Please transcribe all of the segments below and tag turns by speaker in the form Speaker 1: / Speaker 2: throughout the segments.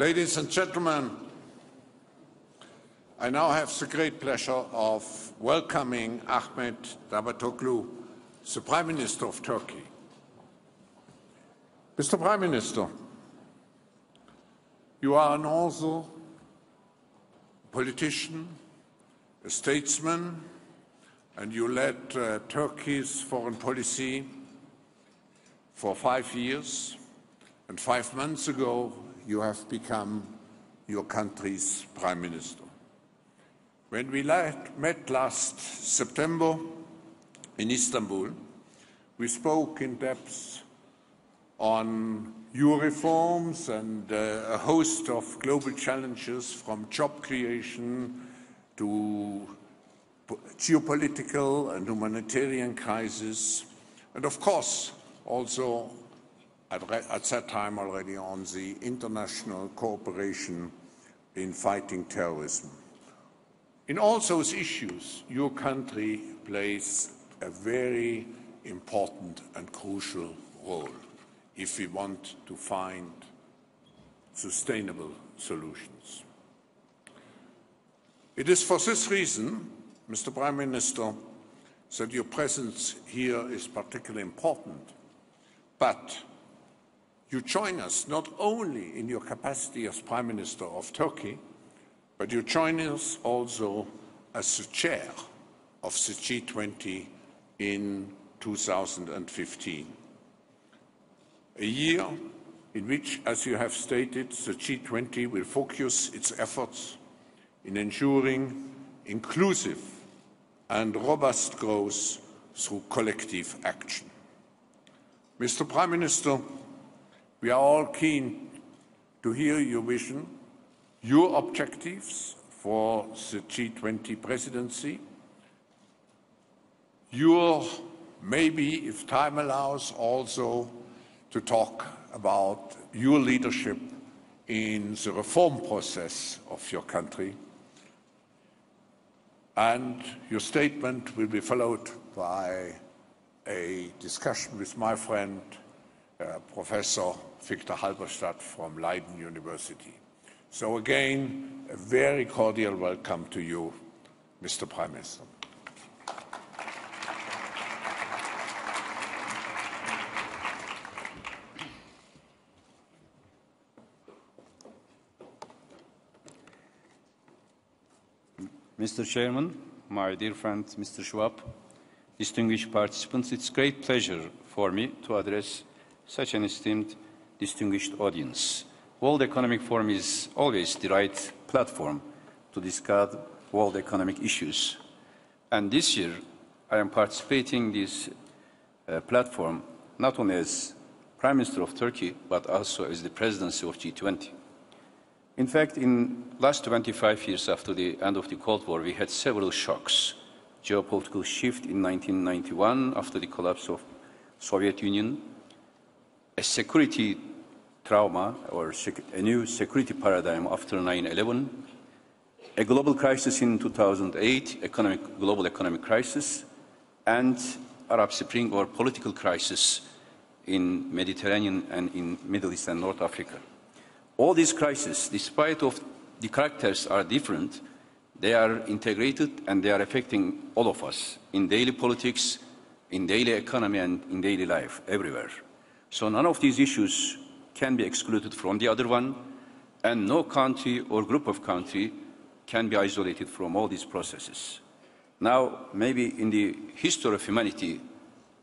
Speaker 1: Ladies and gentlemen, I now have the great pleasure of welcoming Ahmet Davutoğlu, the Prime Minister of Turkey. Mr. Prime Minister, you are an author, politician, a statesman, and you led Turkey's foreign policy for 5 years, and 5 months ago you have become your country's Prime Minister. When we met last September in Istanbul, we spoke in depth on your reforms and a host of global challenges, from job creation to geopolitical and humanitarian crisis, and of course also at that time already on the international cooperation in fighting terrorism. In all those issues, your country plays a very important and crucial role if we want to find sustainable solutions. It is for this reason, Mr. Prime Minister, that your presence here is particularly important. But you join us not only in your capacity as Prime Minister of Turkey, but you join us also as the chair of the G20 in 2015. A year in which, as you have stated, the G20 will focus its efforts in ensuring inclusive and robust growth through collective action. Mr. Prime Minister, we are all keen to hear your vision, your objectives for the G20 presidency, your, maybe, if time allows, also to talk about your leadership in the reform process of your country. And your statement will be followed by a discussion with my friend, Professor Victor Halberstadt from Leiden University. So again, a very cordial welcome to you, Mr. Prime Minister.
Speaker 2: Mr. Chairman, my dear friend Mr. Schwab, distinguished participants, it's a great pleasure for me to address such an esteemed, distinguished audience. World Economic Forum is always the right platform to discuss world economic issues. And this year, I am participating in this platform not only as Prime Minister of Turkey, but also as the presidency of G20. In fact, in the last 25 years after the end of the Cold War, we had several shocks. Geopolitical shift in 1991 after the collapse of Soviet Union, a security trauma or a new security paradigm after 9/11, a global crisis in 2008, global economic crisis, and Arab Spring or political crisis in Mediterranean and in Middle East and North Africa. All these crises, despite of the characters are different, they are integrated and they are affecting all of us in daily politics, in daily economy and in daily life, everywhere. So none of these issues can be excluded from the other one, and no country or group of countries can be isolated from all these processes. Now, maybe in the history of humanity,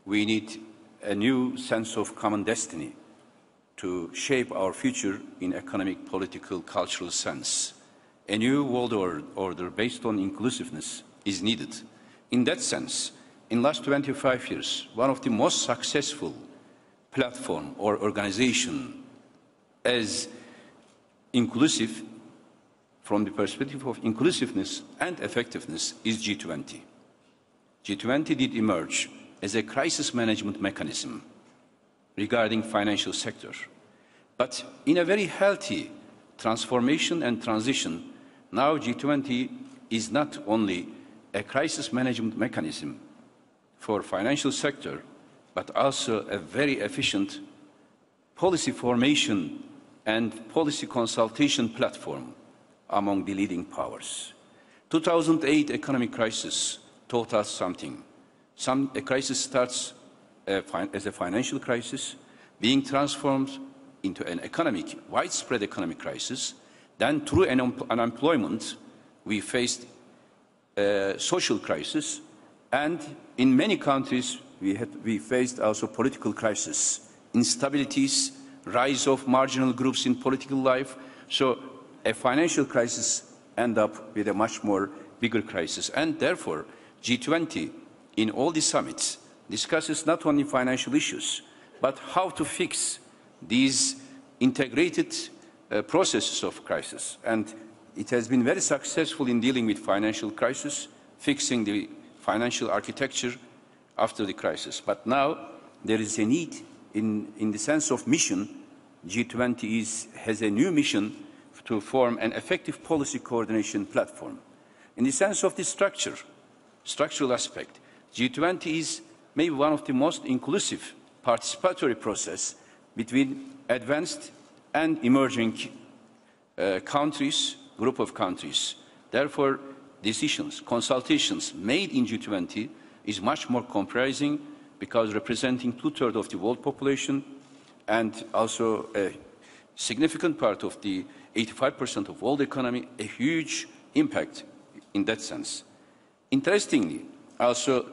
Speaker 2: we need a new sense of common destiny to shape our future in economic, political, cultural sense. A new world order based on inclusiveness is needed. In that sense, in the last 25 years, one of the most successful platform or organization as inclusive from the perspective of inclusiveness and effectiveness is G20. G20 did emerge as a crisis management mechanism regarding financial sector. But in a very healthy transformation and transition, now G20 is not only a crisis management mechanism for financial sector, but also a very efficient policy formation and policy consultation platform among the leading powers. 2008 economic crisis taught us something. A crisis starts as a financial crisis, being transformed into an widespread economic crisis. Then through unemployment, we faced a social crisis, and in many countries we faced also political crisis, instabilities, rise of marginal groups in political life. So a financial crisis end up with a much more bigger crisis. And therefore, G20 in all the summits discusses not only financial issues, but how to fix these integrated processes of crisis. And it has been very successful in dealing with financial crisis, fixing the financial architecture after the crisis. But now there is a need in the sense of mission. G20 has a new mission to form an effective policy coordination platform. In the sense of the structural aspect, G20 is maybe one of the most inclusive participatory process between advanced and emerging countries, group of countries. Therefore, decisions, consultations made in G20 is much more comprising, because representing 2/3 of the world population and also a significant part of the 85% of world economy, a huge impact in that sense. Interestingly, also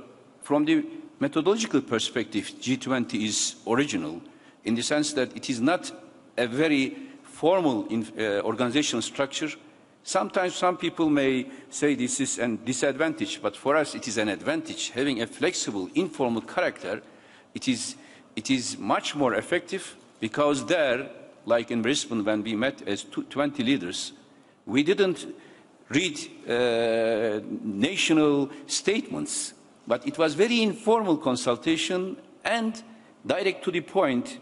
Speaker 2: from the methodological perspective, G20 is original in the sense that it is not a very formal organizational structure. Sometimes some people may say this is a disadvantage, but for us it is an advantage. Having a flexible, informal character, it is much more effective, because there, like in Brisbane when we met as 20 leaders, we didn't read national statements, but it was very informal consultation and direct to the point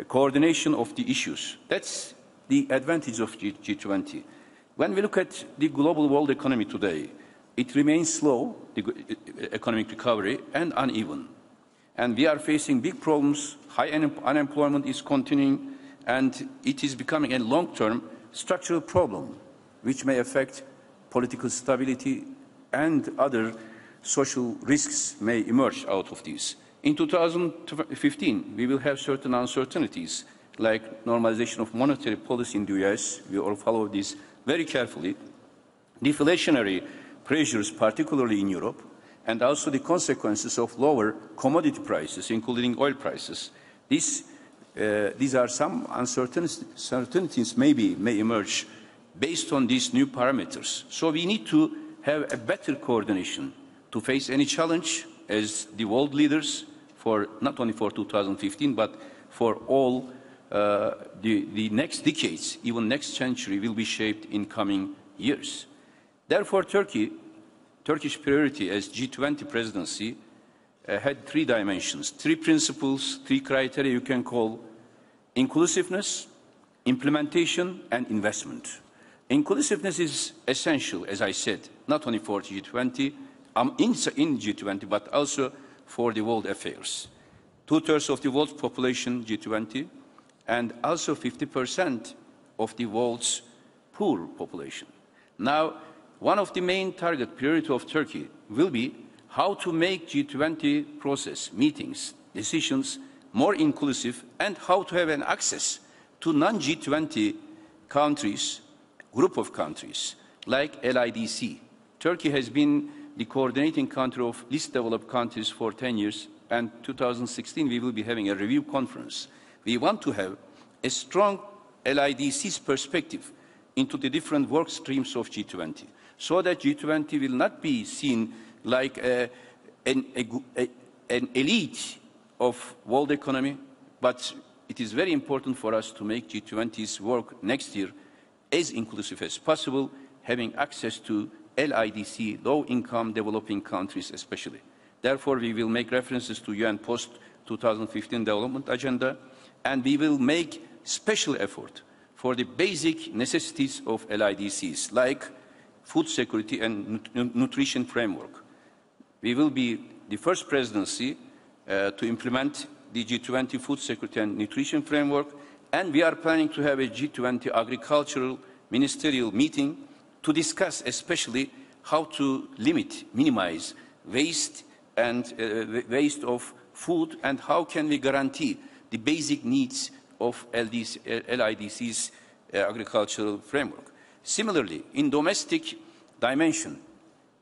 Speaker 2: coordination of the issues. That's the advantage of G20. When we look at the global world economy today, it remains slow, the economic recovery, and uneven. And we are facing big problems. High unemployment is continuing, and it is becoming a long-term structural problem, which may affect political stability, and other social risks may emerge out of these. In 2015, we will have certain uncertainties, like normalization of monetary policy in the US. We all follow this very carefully. Deflationary pressures, particularly in Europe, and also the consequences of lower commodity prices, including oil prices. These are some uncertainties may emerge based on these new parameters. So we need to have a better coordination to face any challenge as the world leaders, for not only for 2015, but for all the next decades, even next century, will be shaped in coming years. Therefore, Turkish priority as G20 presidency had three dimensions, three principles, three criteria you can call: inclusiveness, implementation, and investment. Inclusiveness is essential, as I said, not only for G20, in G20, but also for the world affairs. 2/3 of the world's population, G20, and also 50% of the world's poor population. Now, one of the main target priority of Turkey will be how to make G20 process, meetings, decisions more inclusive, and how to have an access to non-G20 countries, group of countries, like LIDC. Turkey has been the coordinating country of least developed countries for 10 years, and 2016 we will be having a review conference. We want to have a strong LIDC's perspective into the different work streams of G20, so that G20 will not be seen like an elite of world economy, but it is very important for us to make G20's work next year as inclusive as possible, having access to LIDC, low-income developing countries especially. Therefore, we will make references to UN post-2015 development agenda, and we will make special effort for the basic necessities of LIDCs, like food security and nutrition framework. We will be the first presidency to implement the G20 Food Security and Nutrition Framework, and we are planning to have a G20 Agricultural Ministerial meeting to discuss especially how to minimize waste and waste of food, and how can we guarantee the basic needs of LIDC's agricultural framework. Similarly, in domestic dimension,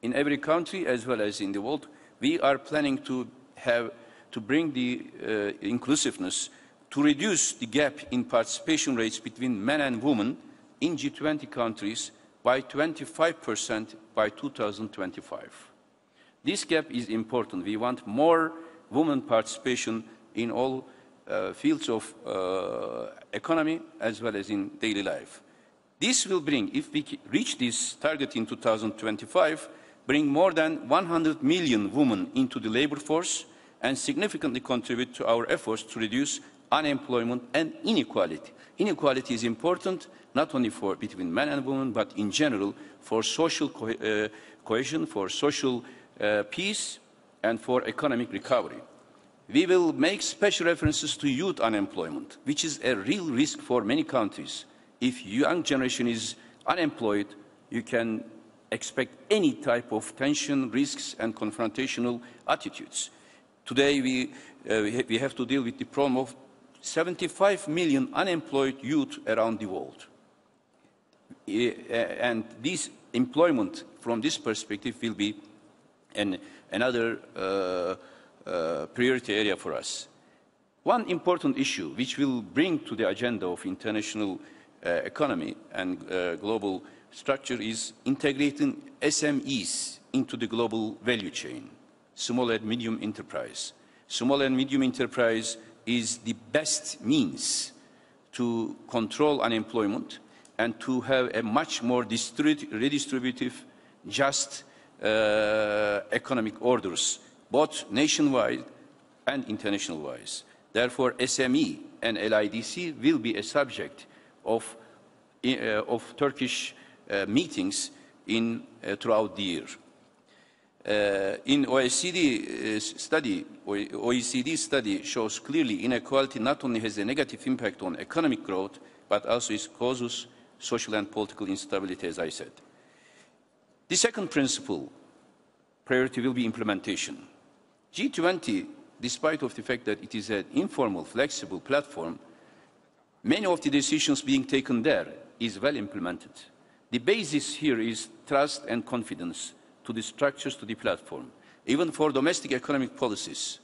Speaker 2: in every country as well as in the world, we are planning to bring the inclusiveness to reduce the gap in participation rates between men and women in G20 countries by 25% by 2025. This gap is important. We want more women participation in all fields of economy as well as in daily life. This will bring, if we reach this target in 2025, bring more than 100 million women into the labor force and significantly contribute to our efforts to reduce unemployment and inequality. Inequality is important not only between men and women, but in general for social cohesion, for social peace, and for economic recovery. We will make special references to youth unemployment, which is a real risk for many countries. If young generation is unemployed, you can expect any type of tension, risks, and confrontational attitudes. Today, we have to deal with the problem of 75 million unemployed youth around the world. And this employment, from this perspective, will be another priority area for us. One important issue which will bring to the agenda of international economy and global structure is integrating SMEs into the global value chain, small and medium enterprise. Small and medium enterprise is the best means to control unemployment and to have a much more redistributive, just economic orders, both nationwide and international-wise. Therefore, SME and LIDC will be a subject of Turkish meetings throughout the year. In OECD study shows clearly inequality not only has a negative impact on economic growth, but also it causes social and political instability, as I said. The second principle, priority, will be implementation. G20, despite of the fact that it is an informal, flexible platform, many of the decisions being taken there is well implemented. The basis here is trust and confidence to the structures, to the platform. Even for domestic economic policies,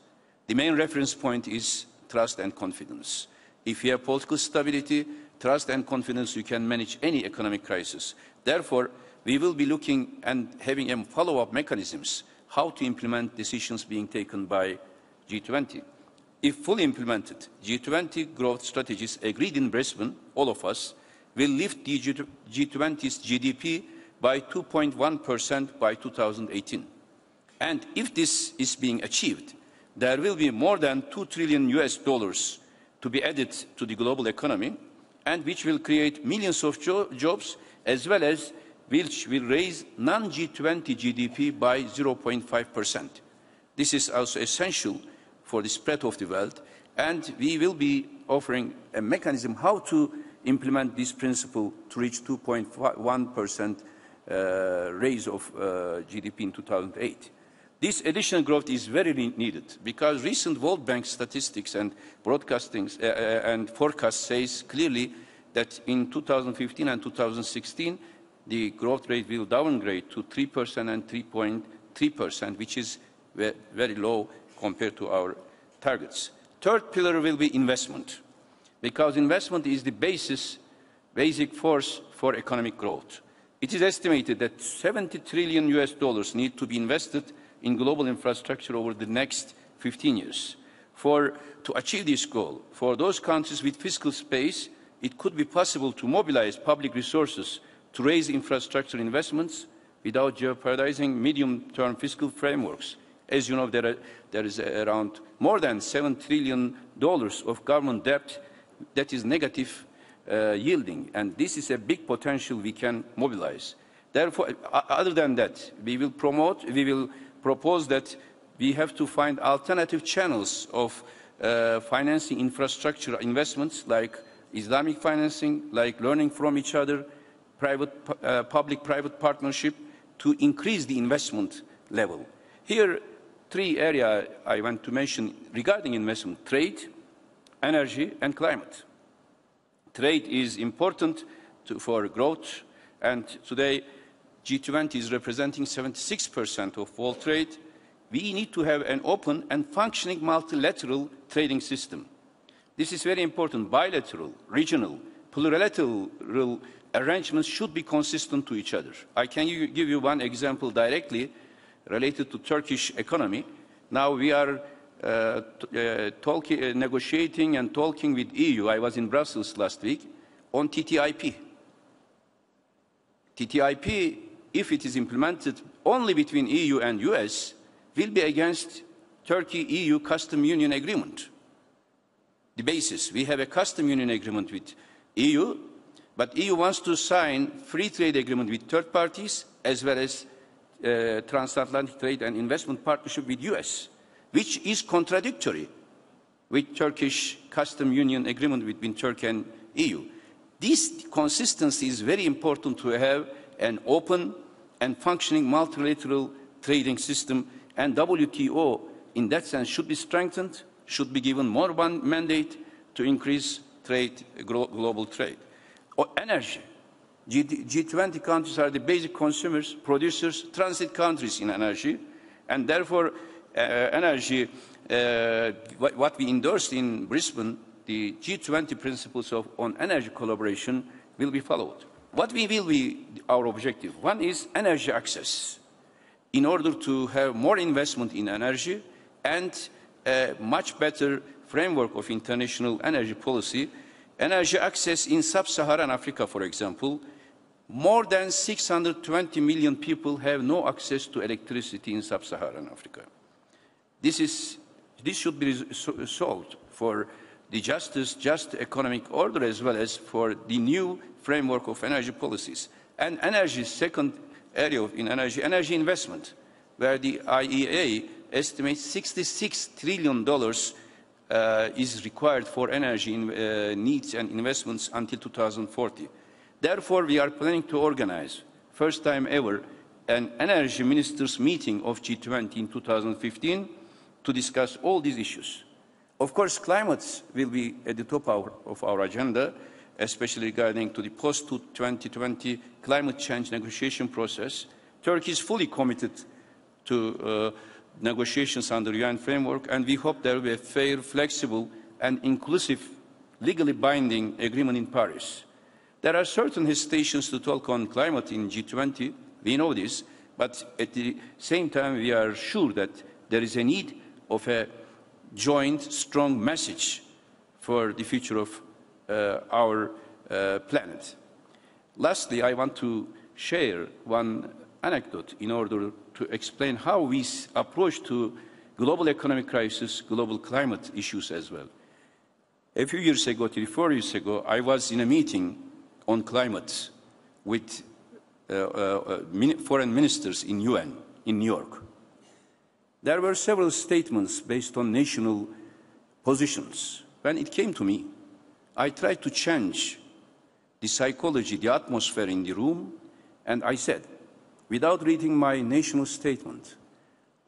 Speaker 2: the main reference point is trust and confidence. If you have political stability, trust and confidence, you can manage any economic crisis. Therefore, we will be looking and having a follow-up mechanisms how to implement decisions being taken by G20. If fully implemented, G20 growth strategies agreed in Brisbane, all of us, will lift the G20's GDP by 2.1% by 2018. And if this is being achieved, there will be more than $2 trillion to be added to the global economy, and which will create millions of jobs, as well as which will raise non-G20 GDP by 0.5%. This is also essential for the spread of the wealth, and we will be offering a mechanism how to implement this principle to reach 2.1% raise of GDP in 2008. This additional growth is very needed because recent World Bank statistics and and forecasts says clearly that in 2015 and 2016, the growth rate will downgrade to 3% and 3.3%, which is very low compared to our targets. Third pillar will be investment, because investment is the basic force for economic growth. It is estimated that $70 trillion need to be invested in global infrastructure over the next 15 years. To achieve this goal, for those countries with fiscal space, it could be possible to mobilize public resources to raise infrastructure investments without jeopardizing medium-term fiscal frameworks. As you know, there is around more than $7 trillion of government debt that is negative yielding, and this is a big potential we can mobilize. Therefore, other than that, we will propose that we have to find alternative channels of financing infrastructure investments like Islamic financing, like learning from each other, public-private partnership to increase the investment level. Here, three areas I want to mention regarding investment: trade, energy, and climate. Trade is important for growth, and today G20 is representing 76% of world trade. We need to have an open and functioning multilateral trading system. This is very important. Bilateral, regional, plurilateral arrangements should be consistent to each other. I can give you one example directly related to Turkish economy. Now we are negotiating and talking with EU. I was in Brussels last week on TTIP. TTIP, if it is implemented only between EU and US, will be against Turkey-EU custom union agreement. The basis, we have a custom union agreement with EU, but EU wants to sign free trade agreement with third parties as well as transatlantic trade and investment partnership with US, which is contradictory with Turkish custom union agreement between Turkey and EU. This consistency is very important to have an open and functioning multilateral trading system, and WTO in that sense should be strengthened, should be given more mandate to increase trade, global trade. Energy. G20 countries are the basic consumers, producers, transit countries in energy, and therefore energy, what we endorsed in Brisbane, the G20 principles on energy collaboration will be followed. What will be our objective? One is energy access. In order to have more investment in energy and a much better framework of international energy policy, energy access in sub-Saharan Africa, for example, more than 620 million people have no access to electricity in sub-Saharan Africa. This should be solved for the just economic order as well as for the new framework of energy policies. And energy, second area in energy investment, where the IEA estimates $66 trillion is required for energy needs and investments until 2040. Therefore, we are planning to organize, first time ever, an energy ministers meeting of G20 in 2015 to discuss all these issues. Of course, climate will be at the top of our agenda, especially regarding to the post-2020 climate change negotiation process. Turkey is fully committed to negotiations under the UN framework, and we hope there will be a fair, flexible, and inclusive, legally binding agreement in Paris. There are certain hesitations to talk on climate in G20. We know this, but at the same time, we are sure that there is a need of a joint, strong message for the future of our planet. Lastly, I want to share one anecdote in order to explain how we approach to global economic crisis, global climate issues as well. A few years ago, 3-4 years ago, I was in a meeting on climate with foreign ministers in UN in New York. There were several statements based on national positions. When it came to me, I tried to change the psychology, the atmosphere in the room, and I said, without reading my national statement,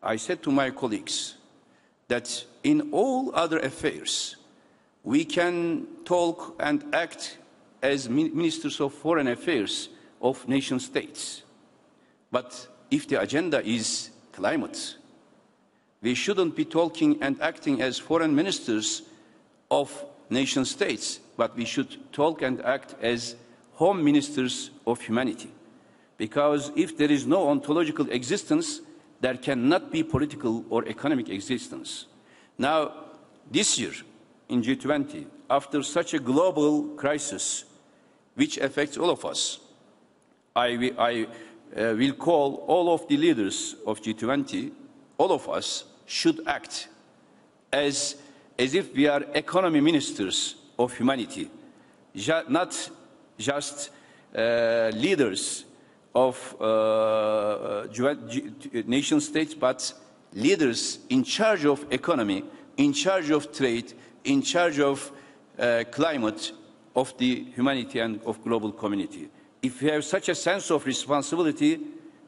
Speaker 2: I said to my colleagues that in all other affairs, we can talk and act as ministers of foreign affairs of nation states. But if the agenda is climate, we shouldn't be talking and acting as foreign ministers of nation states, but we should talk and act as home ministers of humanity. Because if there is no ontological existence, there cannot be political or economic existence. Now, this year in G20, after such a global crisis, which affects all of us, I will call all of the leaders of G20, all of us should act as if we are economy ministers of humanity, not just leaders of nation states, but leaders in charge of economy in charge of trade, in charge of climate, of the humanity and of global community. If we have such a sense of responsibility,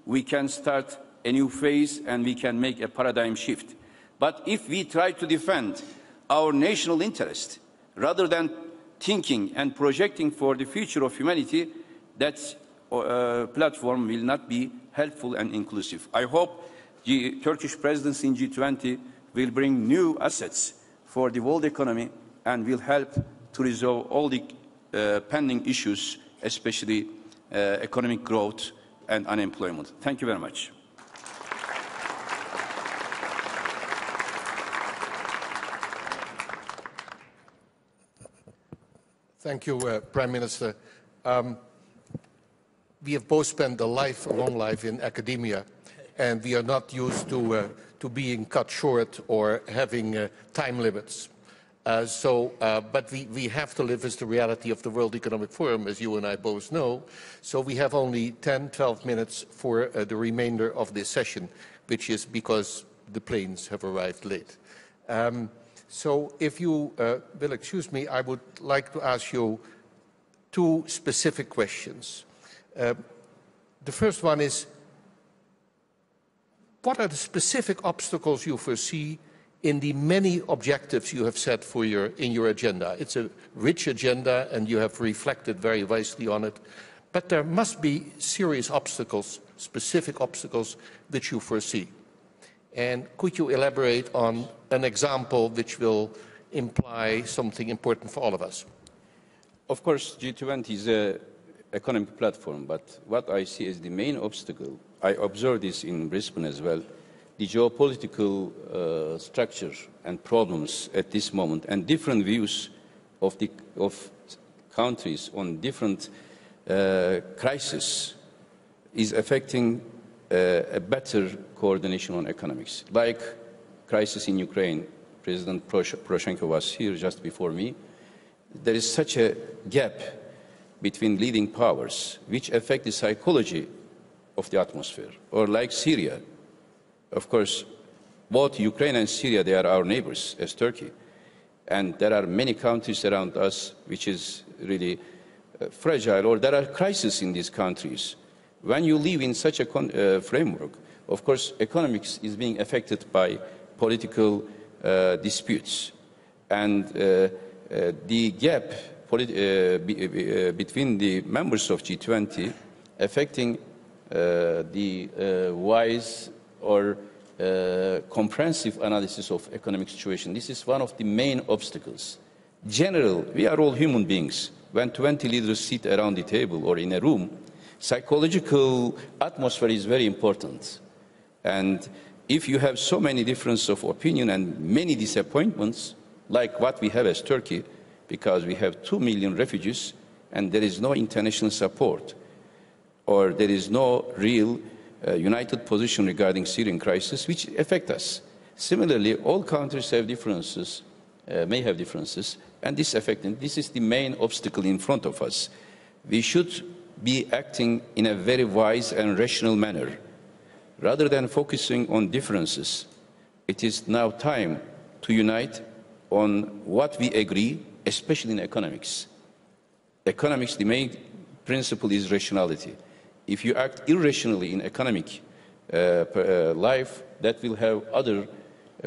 Speaker 2: we can start a new phase and we can make a paradigm shift. But if we try to defend our national interest rather than thinking and projecting for the future of humanity, that platform will not be helpful and inclusive. I hope the Turkish presidency in G20 will bring new assets for the world economy and will help to resolve all the pending issues, especially economic growth and unemployment. Thank you very much.
Speaker 3: Thank you, Prime Minister. We have both spent a long life in academia, and we are not used to being cut short or having time limits. But we have to live with the reality of the World Economic Forum, as you and I both know. So we have only 10, 12 minutes for the remainder of this session, which is because the planes have arrived late. So if you will excuse me, I would like to ask you two specific questions. The first one is, what are the specific obstacles you foresee in the many objectives you have set for in your agenda? It's a rich agenda and you have reflected very wisely on it, but there must be serious obstacles, specific obstacles which you foresee. And could you elaborate on an example which will imply something important for all of us?
Speaker 2: Of course, G20 is an economic platform, but what I see as the main obstacle, I observe this in Brisbane as well, the geopolitical structure and problems at this moment and different views of countries on different crises is affecting a better coordination on economics. Like crisis in Ukraine, President Poroshenko was here just before me. There is such a gap between leading powers which affect the psychology of the atmosphere. Or like Syria, of course, both Ukraine and Syria, they are our neighbors as Turkey. And there are many countries around us which is really fragile, or there are crises in these countries. When you live in such a framework, of course, economics is being affected by political disputes. And the gap between the members of G20 affecting the wise or comprehensive analysis of economic situation. This is one of the main obstacles. General, we are all human beings. When 20 leaders sit around the table or in a room, psychological atmosphere is very important. And if you have so many differences of opinion and many disappointments, like what we have as Turkey, because we have 2 million refugees and there is no international support, or there is no real united position regarding Syrian crisis, which affect us. Similarly, all countries have differences, may have differences, and this is the main obstacle in front of us. We should be acting in a very wise and rational manner. Rather than focusing on differences, it is now time to unite on what we agree, especially in economics. Economics, the main principle is rationality. If you act irrationally in economic life, that will have other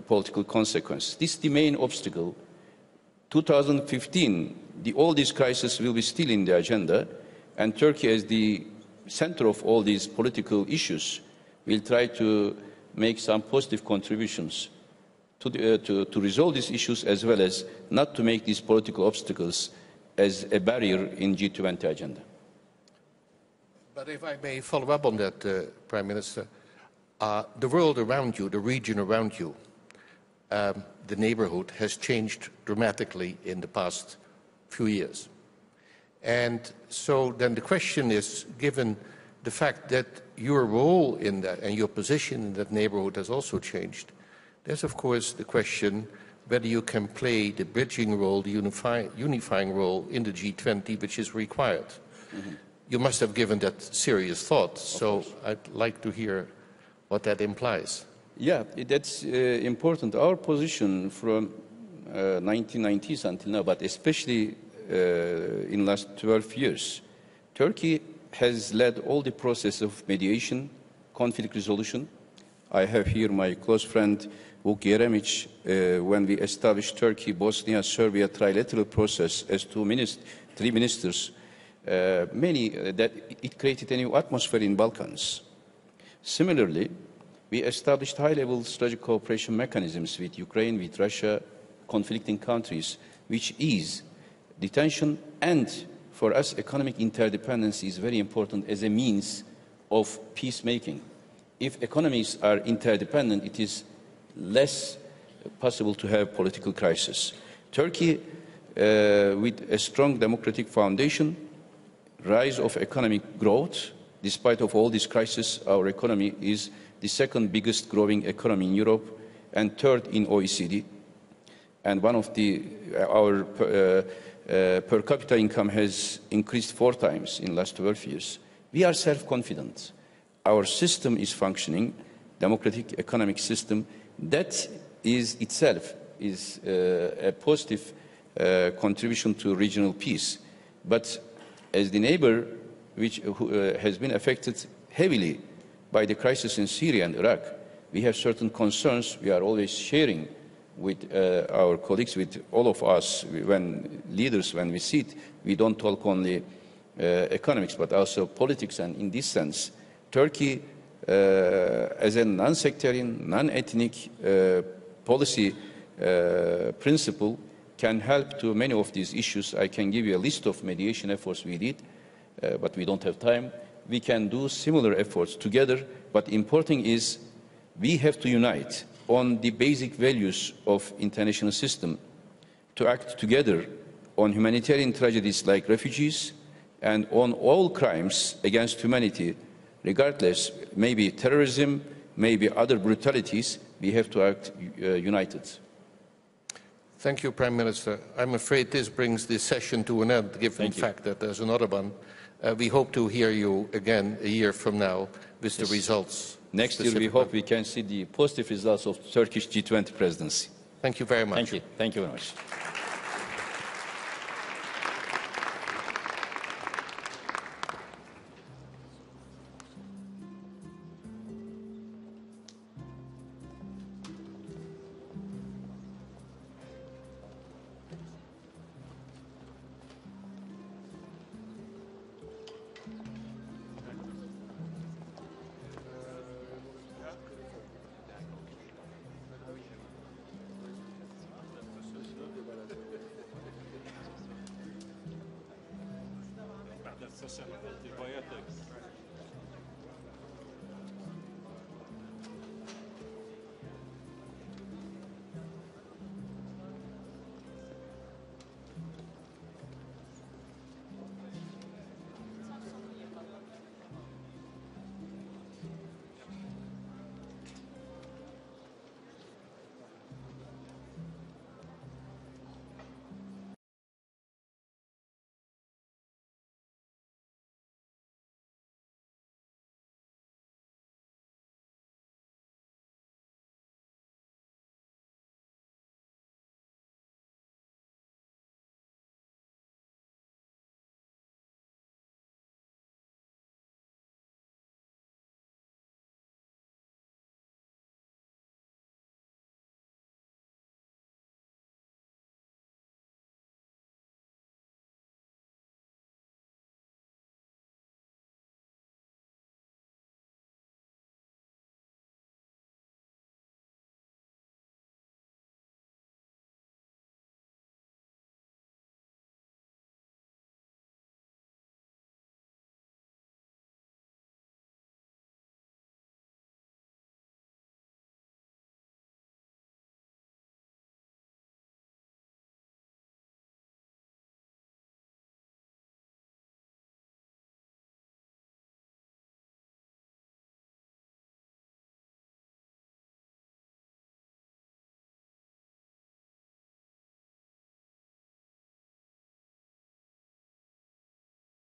Speaker 2: political consequences. This is the main obstacle. 2015, all these crises will be still in the agenda, and Turkey, as the center of all these political issues, will try to make some positive contributions to resolve these issues, as well as not to make these political obstacles as a barrier in G20 agenda.
Speaker 3: But if I may follow up on that, Prime Minister, the world around you, the region around you, the neighborhood has changed dramatically in the past few years. And so then the question is, given the fact that your role in that and your position in that neighborhood has also changed, there's of course the question whether you can play the bridging role, the unifying role in the G20, which is required. Mm-hmm. You must have given that serious thought, so I'd like to hear what that implies.
Speaker 2: Yeah, that's important. Our position from 1990s until now, but especially in last 12 years, Turkey has led all the process of mediation, conflict resolution. I have here my close friend Vuk Jeremic, when we established Turkey, Bosnia, Serbia trilateral process as three ministers, that it created a new atmosphere in Balkans. Similarly, we established high-level strategic cooperation mechanisms with Ukraine, with Russia, conflicting countries, which ease detention, and for us, economic interdependence is very important as a means of peacemaking. If economies are interdependent, it is less possible to have political crisis. Turkey, with a strong democratic foundation, rise of economic growth, despite of all this crisis, our economy is the second biggest growing economy in Europe and third in OECD. And one of our per capita income has increased 4 times in the last 12 years. We are self-confident. Our system is functioning, democratic economic system. That is itself is a positive contribution to regional peace. But as the neighbor which has been affected heavily by the crisis in Syria and Iraq, we have certain concerns we are always sharing with our colleagues, with all of us, when we sit, we don't talk only economics, but also politics. And in this sense, Turkey, as a non-sectarian, non-ethnic policy principle, can help to many of these issues. I can give you a list of mediation efforts we did, but we don't have time. We can do similar efforts together, but important is we have to unite on the basic values of international system, to act together on humanitarian tragedies like refugees and on all crimes against humanity, regardless, maybe terrorism, maybe other brutalities, we have to act united.
Speaker 3: Thank you, Prime Minister. I'm afraid this brings this session to an end, given the fact that there's another one. We hope to hear you again a year from now with the results.
Speaker 2: Next year, we hope we can see the positive results of Turkish G20 presidency.
Speaker 3: Thank you very much.
Speaker 2: Thank you. Thank you very much.
Speaker 4: Seslendi.